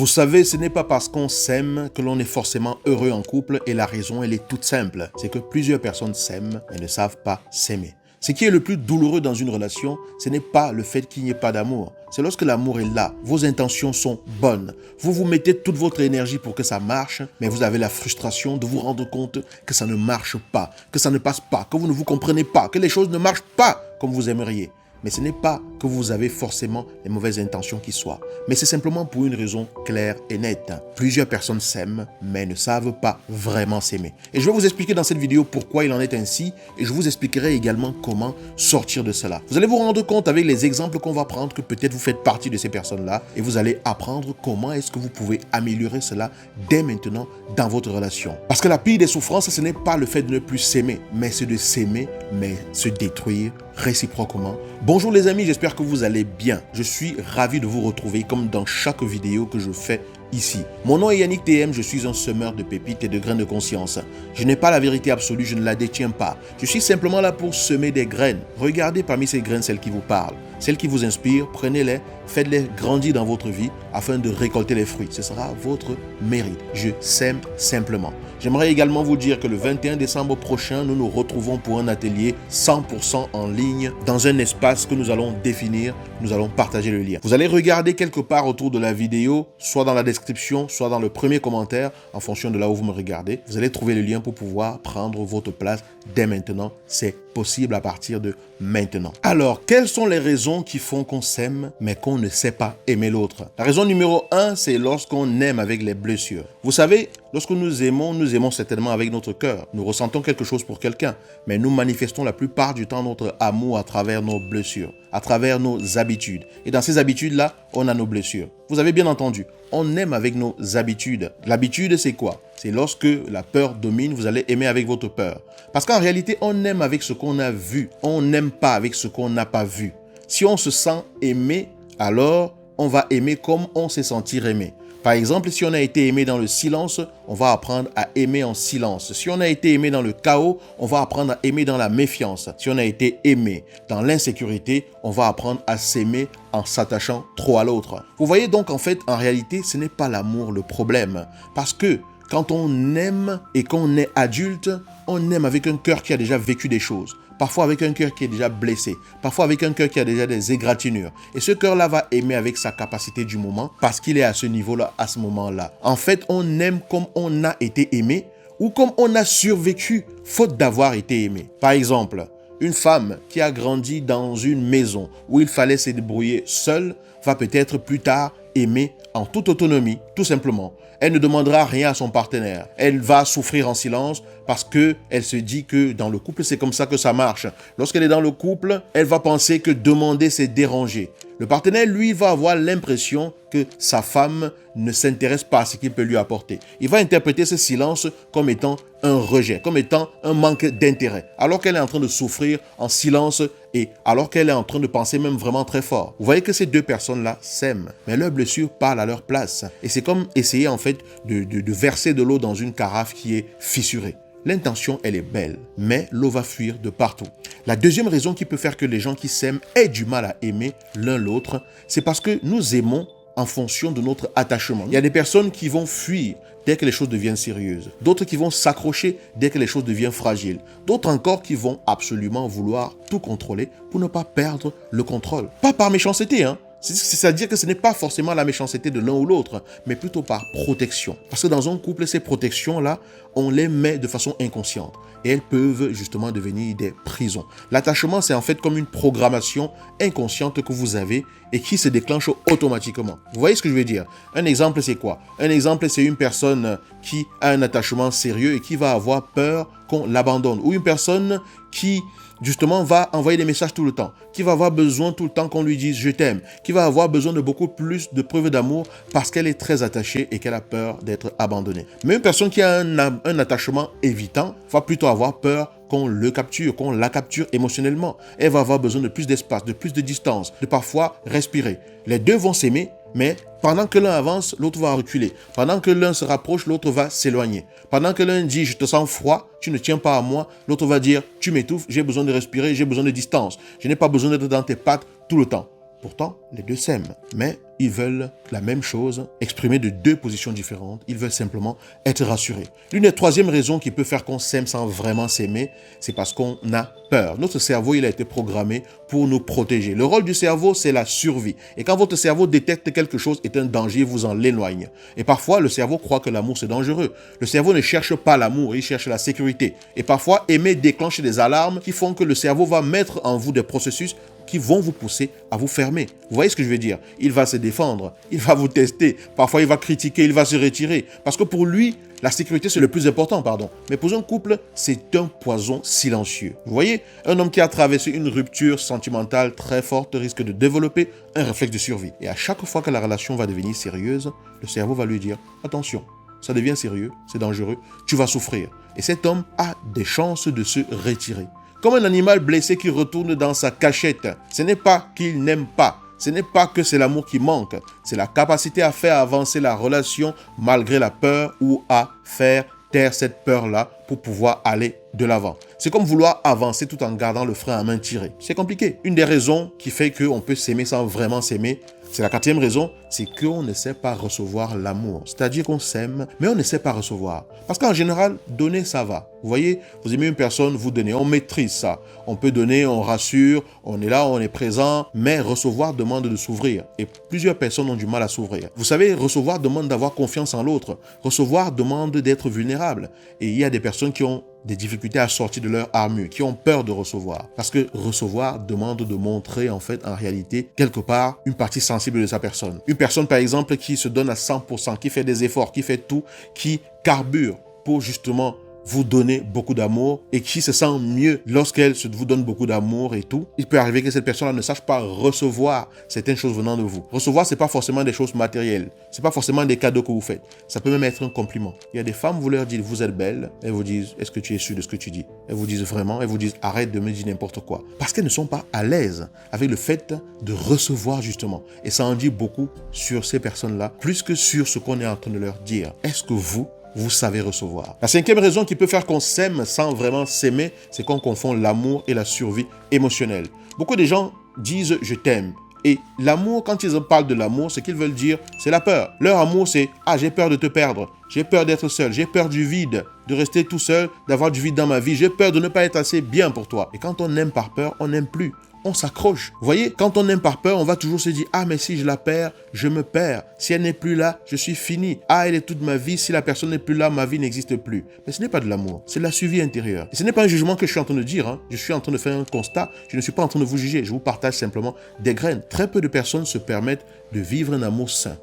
Vous savez, ce n'est pas parce qu'on s'aime que l'on est forcément heureux en couple et la raison, elle est toute simple. C'est que plusieurs personnes s'aiment mais ne savent pas s'aimer. Ce qui est le plus douloureux dans une relation, ce n'est pas le fait qu'il n'y ait pas d'amour. C'est lorsque l'amour est là, vos intentions sont bonnes. Vous vous mettez toute votre énergie pour que ça marche, mais vous avez la frustration de vous rendre compte que ça ne marche pas, que ça ne passe pas, que vous ne vous comprenez pas, que les choses ne marchent pas comme vous aimeriez. Mais ce n'est pas que vous avez forcément les mauvaises intentions qui soient, mais c'est simplement pour une raison claire et nette. Plusieurs personnes s'aiment, mais ne savent pas vraiment s'aimer. Et je vais vous expliquer dans cette vidéo pourquoi il en est ainsi, et je vous expliquerai également comment sortir de cela. Vous allez vous rendre compte avec les exemples qu'on va prendre que peut-être vous faites partie de ces personnes-là, et vous allez apprendre comment est-ce que vous pouvez améliorer cela dès maintenant dans votre relation. Parce que la pire des souffrances, ce n'est pas le fait de ne plus s'aimer, mais c'est de s'aimer, mais se détruire réciproquement. Bonjour les amis, j'espère que vous allez bien. Je suis ravi de vous retrouver comme dans chaque vidéo que je fais ici. Mon nom est Yannick TM, je suis un semeur de pépites et de graines de conscience. Je n'ai pas la vérité absolue, je ne la détiens pas. Je suis simplement là pour semer des graines. Regardez parmi ces graines celles qui vous parlent, celles qui vous inspirent, prenez-les, faites-les grandir dans votre vie afin de récolter les fruits. Ce sera votre mérite. Je sème simplement. J'aimerais également vous dire que le 21 décembre prochain, nous nous retrouvons pour un atelier 100% en ligne dans un espace que nous allons définir. Nous allons partager le lien. Vous allez regarder quelque part autour de la vidéo, soit dans la description, soit dans le premier commentaire, en fonction de là où vous me regardez. Vous allez trouver le lien pour pouvoir prendre votre place dès maintenant. C'est possible à partir de maintenant. Alors, quelles sont les raisons qui font qu'on s'aime, mais qu'on ne sait pas aimer l'autre? La raison numéro 1, c'est lorsqu'on aime avec les blessures. Vous savez, lorsque nous aimons certainement avec notre cœur. Nous ressentons quelque chose pour quelqu'un, mais nous manifestons la plupart du temps notre amour à travers nos blessures, à travers nos habitudes. Et dans ces habitudes-là, on a nos blessures. Vous avez bien entendu, on aime avec nos habitudes. L'habitude, c'est quoi? C'est lorsque la peur domine, vous allez aimer avec votre peur. Parce qu'en réalité, on aime avec ce qu'on a vu. On n'aime pas avec ce qu'on n'a pas vu. Si on se sent aimé, alors on va aimer comme on s'est senti aimé. Par exemple, si on a été aimé dans le silence, on va apprendre à aimer en silence. Si on a été aimé dans le chaos, on va apprendre à aimer dans la méfiance. Si on a été aimé dans l'insécurité, on va apprendre à s'aimer en s'attachant trop à l'autre. Vous voyez donc, en fait, en réalité, ce n'est pas l'amour le problème. Parce que quand on aime et qu'on est adulte, on aime avec un cœur qui a déjà vécu des choses. Parfois avec un cœur qui est déjà blessé, parfois avec un cœur qui a déjà des égratignures. Et ce cœur-là va aimer avec sa capacité du moment parce qu'il est à ce niveau-là, à ce moment-là. En fait, on aime comme on a été aimé ou comme on a survécu faute d'avoir été aimé. Par exemple, une femme qui a grandi dans une maison où il fallait se débrouiller seule va peut-être plus tard aimer en toute autonomie, tout simplement. Elle ne demandera rien à son partenaire. Elle va souffrir en silence parce qu'elle se dit que dans le couple, c'est comme ça que ça marche. Lorsqu'elle est dans le couple, elle va penser que demander, c'est déranger. Le partenaire, lui, va avoir l'impression que sa femme ne s'intéresse pas à ce qu'il peut lui apporter. Il va interpréter ce silence comme étant un rejet, comme étant un manque d'intérêt, alors qu'elle est en train de souffrir en silence et alors qu'elle est en train de penser même vraiment très fort. Vous voyez que ces deux personnes-là s'aiment, mais leurs blessures parlent à leur place. Et c'est comme essayer en fait de verser de l'eau dans une carafe qui est fissurée. L'intention, elle est belle, mais l'eau va fuir de partout. La deuxième raison qui peut faire que les gens qui s'aiment aient du mal à aimer l'un l'autre, c'est parce que nous aimons en fonction de notre attachement. Il y a des personnes qui vont fuir dès que les choses deviennent sérieuses. D'autres qui vont s'accrocher dès que les choses deviennent fragiles. D'autres encore qui vont absolument vouloir tout contrôler pour ne pas perdre le contrôle. Pas par méchanceté, hein. C'est-à-dire que ce n'est pas forcément la méchanceté de l'un ou l'autre, mais plutôt par protection. Parce que dans un couple, ces protections-là, on les met de façon inconsciente. Et elles peuvent justement devenir des prisons. L'attachement, c'est en fait comme une programmation inconsciente que vous avez et qui se déclenche automatiquement. Vous voyez ce que je veux dire? Un exemple, c'est quoi? Un exemple, c'est une personne qui a un attachement sérieux et qui va avoir peur qu'on l'abandonne. Ou une personne qui justement va envoyer des messages tout le temps, qui va avoir besoin tout le temps qu'on lui dise « je t'aime », qui va avoir besoin de beaucoup plus de preuves d'amour parce qu'elle est très attachée et qu'elle a peur d'être abandonnée. Mais une personne qui a un attachement évitant va plutôt avoir peur qu'on le capture, qu'on la capture émotionnellement. Elle va avoir besoin de plus d'espace, de plus de distance, de parfois respirer. Les deux vont s'aimer, mais pendant que l'un avance, l'autre va reculer. Pendant que l'un se rapproche, l'autre va s'éloigner. Pendant que l'un dit « je te sens froid, tu ne tiens pas à moi », l'autre va dire « tu m'étouffes, j'ai besoin de respirer, j'ai besoin de distance. Je n'ai pas besoin d'être dans tes pattes tout le temps ». Pourtant, les deux s'aiment, mais ils veulent la même chose, exprimée de deux positions différentes. Ils veulent simplement être rassurés. L'une des troisièmes raisons qui peut faire qu'on s'aime sans vraiment s'aimer, c'est parce qu'on a peur. Notre cerveau, il a été programmé pour nous protéger. Le rôle du cerveau, c'est la survie. Et quand votre cerveau détecte que quelque chose est un danger, vous en l'éloigne. Et parfois, le cerveau croit que l'amour, c'est dangereux. Le cerveau ne cherche pas l'amour, il cherche la sécurité. Et parfois, aimer déclenche des alarmes qui font que le cerveau va mettre en vous des processus qui vont vous pousser à vous fermer. Vous voyez ce que je veux dire? Il va se défendre, il va vous tester, parfois il va critiquer, il va se retirer. Parce que pour lui, la sécurité, c'est le plus important, pardon. Mais pour un couple, c'est un poison silencieux. Vous voyez, un homme qui a traversé une rupture sentimentale très forte risque de développer un réflexe de survie. Et à chaque fois que la relation va devenir sérieuse, le cerveau va lui dire « Attention, ça devient sérieux, c'est dangereux, tu vas souffrir. » Et cet homme a des chances de se retirer. Comme un animal blessé qui retourne dans sa cachette. Ce n'est pas qu'il n'aime pas. Ce n'est pas que c'est l'amour qui manque. C'est la capacité à faire avancer la relation malgré la peur ou à faire taire cette peur-là pour pouvoir aller de l'avant. C'est comme vouloir avancer tout en gardant le frein à main tiré. C'est compliqué. Une des raisons qui fait qu'on peut s'aimer sans vraiment s'aimer, c'est la quatrième raison, c'est qu'on ne sait pas recevoir l'amour. C'est-à-dire qu'on s'aime, mais on ne sait pas recevoir. Parce qu'en général, donner, ça va. Vous voyez, vous aimez une personne, vous donnez, on maîtrise ça. On peut donner, on rassure, on est là, on est présent, mais recevoir demande de s'ouvrir. Et plusieurs personnes ont du mal à s'ouvrir. Vous savez, recevoir demande d'avoir confiance en l'autre. Recevoir demande d'être vulnérable. Et il y a des personnes qui ont des difficultés à sortir de leur armure, qui ont peur de recevoir. Parce que recevoir demande de montrer, en fait, en réalité, quelque part, une partie sensible de sa personne. Une personne, par exemple, qui se donne à 100%, qui fait des efforts, qui fait tout, qui carbure pour justement vous donner beaucoup d'amour et qui se sent mieux lorsqu'elle vous donne beaucoup d'amour et tout, il peut arriver que cette personne-là ne sache pas recevoir certaines choses venant de vous. Recevoir, c'est pas forcément des choses matérielles. C'est pas forcément des cadeaux que vous faites. Ça peut même être un compliment. Il y a des femmes, vous leur dites, vous êtes belle. Elles vous disent, est-ce que tu es sûr de ce que tu dis? Elles vous disent vraiment, elles vous disent, arrête de me dire n'importe quoi. Parce qu'elles ne sont pas à l'aise avec le fait de recevoir justement. Et ça en dit beaucoup sur ces personnes-là, plus que sur ce qu'on est en train de leur dire. Est-ce que vous savez recevoir? La cinquième raison qui peut faire qu'on s'aime sans vraiment s'aimer, c'est qu'on confond l'amour et la survie émotionnelle. Beaucoup de gens disent « je t'aime ». Et l'amour, quand ils parlent de l'amour, ce qu'ils veulent dire, c'est la peur. Leur amour, c'est « ah, j'ai peur de te perdre, j'ai peur d'être seul, j'ai peur du vide, de rester tout seul, d'avoir du vide dans ma vie, j'ai peur de ne pas être assez bien pour toi ». Et quand on aime par peur, on n'aime plus. On s'accroche. Vous voyez, quand on aime par peur, on va toujours se dire « ah, mais si je la perds, je me perds. Si elle n'est plus là, je suis fini. Ah, elle est toute ma vie. Si la personne n'est plus là, ma vie n'existe plus. » Mais ce n'est pas de l'amour. C'est de la survie intérieure. Et ce n'est pas un jugement que je suis en train de dire. Je suis en train de faire un constat. Je ne suis pas en train de vous juger. Je vous partage simplement des graines. Très peu de personnes se permettent de vivre un amour sain.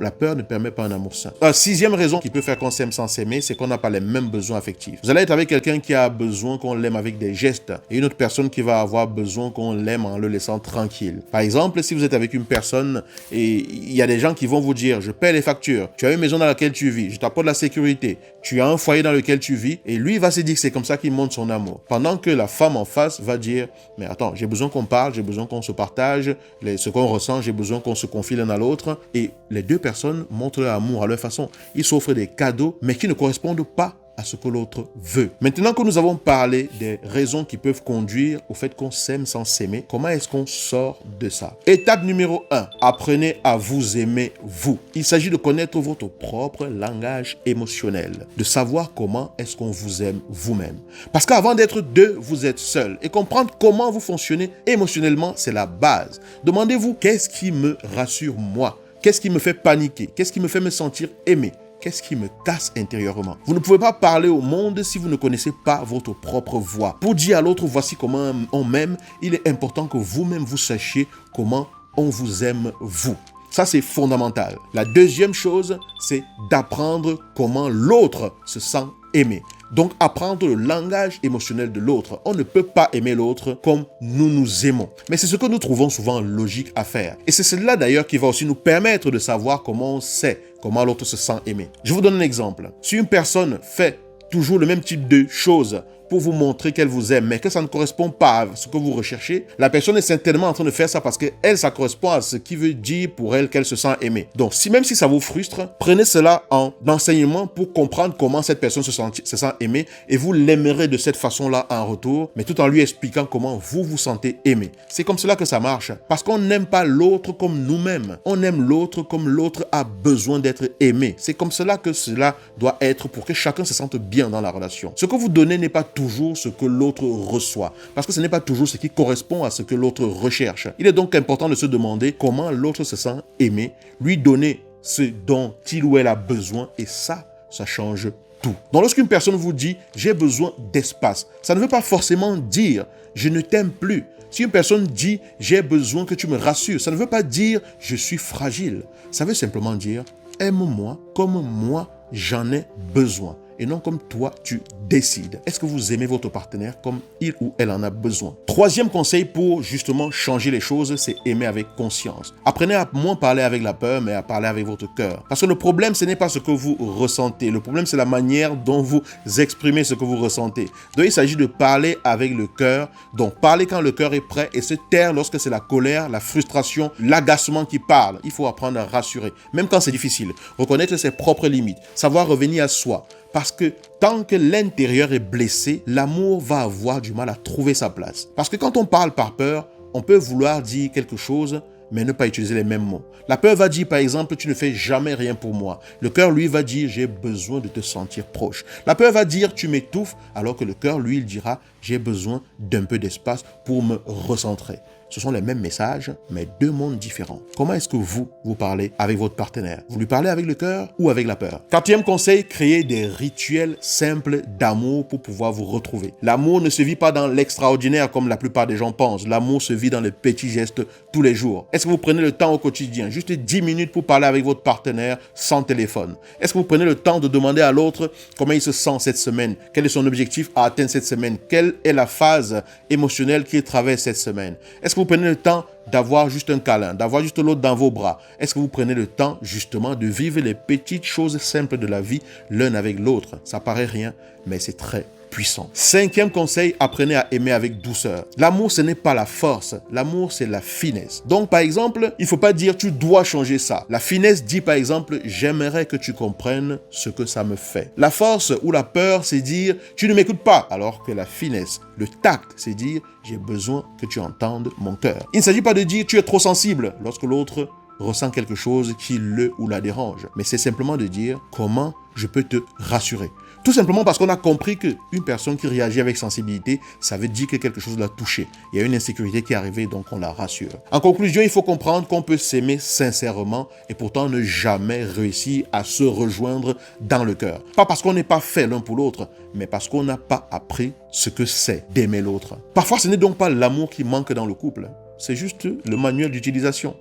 La peur ne permet pas un amour sain. La sixième raison qui peut faire qu'on s'aime sans s'aimer, c'est qu'on n'a pas les mêmes besoins affectifs. Vous allez être avec quelqu'un qui a besoin qu'on l'aime avec des gestes et une autre personne qui va avoir besoin qu'on l'aime en le laissant tranquille. Par exemple, si vous êtes avec une personne et il y a des gens qui vont vous dire « je paie les factures, tu as une maison dans laquelle tu vis, je t'apporte la sécurité, tu as un foyer dans lequel tu vis » et lui va se dire que c'est comme ça qu'il montre son amour. Pendant que la femme en face va dire « mais attends, j'ai besoin qu'on parle, j'ai besoin qu'on se partage, ce qu'on ressent, j'ai besoin qu'on se confie l'un à l'autre » et les deux personnes montrent leur amour à leur façon. Ils s'offrent des cadeaux, mais qui ne correspondent pas à ce que l'autre veut. Maintenant que nous avons parlé des raisons qui peuvent conduire au fait qu'on s'aime sans s'aimer, comment est-ce qu'on sort de ça? Étape numéro 1, apprenez à vous aimer vous. Il s'agit de connaître votre propre langage émotionnel, de savoir comment est-ce qu'on vous aime vous-même. Parce qu'avant d'être deux, vous êtes seul. Et comprendre comment vous fonctionnez émotionnellement, c'est la base. Demandez-vous, qu'est-ce qui me rassure moi? Qu'est-ce qui me fait paniquer? Qu'est-ce qui me fait me sentir aimé? Qu'est-ce qui me casse intérieurement? Vous ne pouvez pas parler au monde si vous ne connaissez pas votre propre voix. Pour dire à l'autre, voici comment on m'aime, il est important que vous-même vous sachiez comment on vous aime vous. Ça, c'est fondamental. La deuxième chose, c'est d'apprendre comment l'autre se sent aimé. Donc, apprendre le langage émotionnel de l'autre. On ne peut pas aimer l'autre comme nous nous aimons. Mais c'est ce que nous trouvons souvent logique à faire. Et c'est cela d'ailleurs qui va aussi nous permettre de savoir comment on sait comment l'autre se sent aimé. Je vous donne un exemple. Si une personne fait toujours le même type de choses, pour vous montrer qu'elle vous aime, mais que ça ne correspond pas à ce que vous recherchez, la personne est certainement en train de faire ça parce qu'elle, ça correspond à ce qui veut dire pour elle qu'elle se sent aimée. Donc, même si ça vous frustre, prenez cela en enseignement pour comprendre comment cette personne se sent aimée et vous l'aimerez de cette façon-là en retour, mais tout en lui expliquant comment vous vous sentez aimé. C'est comme cela que ça marche, parce qu'on n'aime pas l'autre comme nous-mêmes. On aime l'autre comme l'autre a besoin d'être aimé. C'est comme cela que cela doit être pour que chacun se sente bien dans la relation. Ce que vous donnez n'est pas toujours ce que l'autre reçoit, parce que ce n'est pas toujours ce qui correspond à ce que l'autre recherche. Il est donc important de se demander comment l'autre se sent aimé, lui donner ce dont il ou elle a besoin, et ça change tout. Donc lorsqu'une personne vous dit « j'ai besoin d'espace », ça ne veut pas forcément dire « je ne t'aime plus ». Si une personne dit « j'ai besoin que tu me rassures », ça ne veut pas dire « je suis fragile ». Ça veut simplement dire « aime-moi comme moi j'en ai besoin ». Et non comme toi, tu décides. Est-ce que vous aimez votre partenaire comme il ou elle en a besoin? Troisième conseil pour justement changer les choses, c'est aimer avec conscience. Apprenez à moins parler avec la peur, mais à parler avec votre cœur. Parce que le problème, ce n'est pas ce que vous ressentez. Le problème, c'est la manière dont vous exprimez ce que vous ressentez. Donc, il s'agit de parler avec le cœur. Donc, parler quand le cœur est prêt et se taire lorsque c'est la colère, la frustration, l'agacement qui parle. Il faut apprendre à rassurer, même quand c'est difficile. Reconnaître ses propres limites, savoir revenir à soi. Parce que tant que l'intérieur est blessé, l'amour va avoir du mal à trouver sa place. Parce que quand on parle par peur, on peut vouloir dire quelque chose, mais ne pas utiliser les mêmes mots. La peur va dire, par exemple, tu ne fais jamais rien pour moi. Le cœur, lui, va dire, j'ai besoin de te sentir proche. La peur va dire, tu m'étouffes, alors que le cœur, lui, il dira, j'ai besoin d'un peu d'espace pour me recentrer. Ce sont les mêmes messages, mais deux mondes différents. Comment est-ce que vous parlez avec votre partenaire? Vous lui parlez avec le cœur ou avec la peur? Quatrième conseil, créez des rituels simples d'amour pour pouvoir vous retrouver. L'amour ne se vit pas dans l'extraordinaire comme la plupart des gens pensent. L'amour se vit dans les petits gestes tous les jours. Est-ce que vous prenez le temps au quotidien, juste 10 minutes pour parler avec votre partenaire sans téléphone? Est-ce que vous prenez le temps de demander à l'autre comment il se sent cette semaine? Quel est son objectif à atteindre cette semaine? Quelle est la phase émotionnelle qu'il traverse cette semaine? Est-ce que vous prenez le temps d'avoir juste un câlin, d'avoir juste l'autre dans vos bras? Est-ce que vous prenez le temps justement de vivre les petites choses simples de la vie l'un avec l'autre? Ça paraît rien, mais c'est très puissant. Cinquième conseil, apprenez à aimer avec douceur. L'amour, ce n'est pas la force. L'amour, c'est la finesse. Donc, par exemple, il ne faut pas dire tu dois changer ça. La finesse dit, par exemple, j'aimerais que tu comprennes ce que ça me fait. La force ou la peur, c'est dire tu ne m'écoutes pas. Alors que la finesse, le tact, c'est dire j'ai besoin que tu entendes mon cœur. Il ne s'agit pas de dire tu es trop sensible lorsque l'autre ressent quelque chose qui le ou la dérange. Mais c'est simplement de dire comment je peux te rassurer. Tout simplement parce qu'on a compris qu'une personne qui réagit avec sensibilité, ça veut dire que quelque chose l'a touché. Il y a une insécurité qui est arrivée, donc on la rassure. En conclusion, il faut comprendre qu'on peut s'aimer sincèrement et pourtant ne jamais réussir à se rejoindre dans le cœur. Pas parce qu'on n'est pas fait l'un pour l'autre, mais parce qu'on n'a pas appris ce que c'est d'aimer l'autre. Parfois, ce n'est donc pas l'amour qui manque dans le couple. C'est juste le manuel d'utilisation.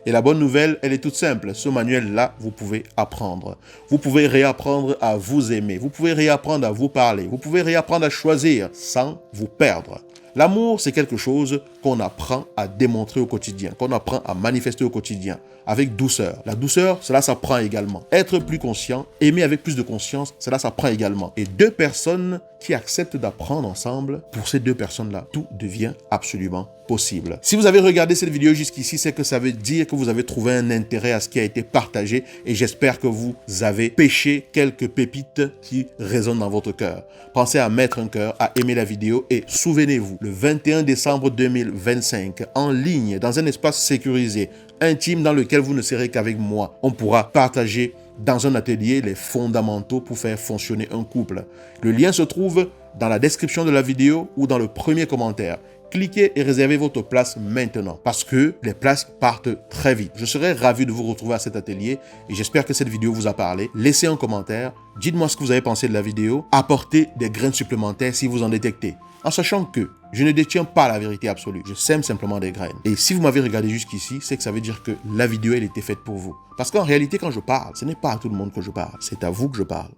Et la bonne nouvelle, elle est toute simple. Ce manuel-là, vous pouvez apprendre. Vous pouvez réapprendre à vous aimer. Vous pouvez réapprendre à vous parler. Vous pouvez réapprendre à choisir sans vous perdre. L'amour, c'est quelque chose qu'on apprend à démontrer au quotidien, qu'on apprend à manifester au quotidien, avec douceur. La douceur, cela s'apprend également. Être plus conscient, aimer avec plus de conscience, cela s'apprend également. Et deux personnes qui acceptent d'apprendre ensemble, pour ces deux personnes-là, tout devient absolument possible. Si vous avez regardé cette vidéo jusqu'ici, c'est que ça veut dire que vous avez trouvé un intérêt à ce qui a été partagé et j'espère que vous avez pêché quelques pépites qui résonnent dans votre cœur. Pensez à mettre un cœur, à aimer la vidéo et souvenez-vous, le 21 décembre 2025, en ligne, dans un espace sécurisé, intime dans lequel vous ne serez qu'avec moi, on pourra partager dans un atelier les fondamentaux pour faire fonctionner un couple. Le lien se trouve dans la description de la vidéo ou dans le premier commentaire. Cliquez et réservez votre place maintenant parce que les places partent très vite. Je serai ravi de vous retrouver à cet atelier et j'espère que cette vidéo vous a parlé. Laissez un commentaire, dites-moi ce que vous avez pensé de la vidéo, apportez des graines supplémentaires si vous en détectez. En sachant que je ne détiens pas la vérité absolue, je sème simplement des graines. Et si vous m'avez regardé jusqu'ici, c'est que ça veut dire que la vidéo, elle était faite pour vous. Parce qu'en réalité, quand je parle, ce n'est pas à tout le monde que je parle, c'est à vous que je parle.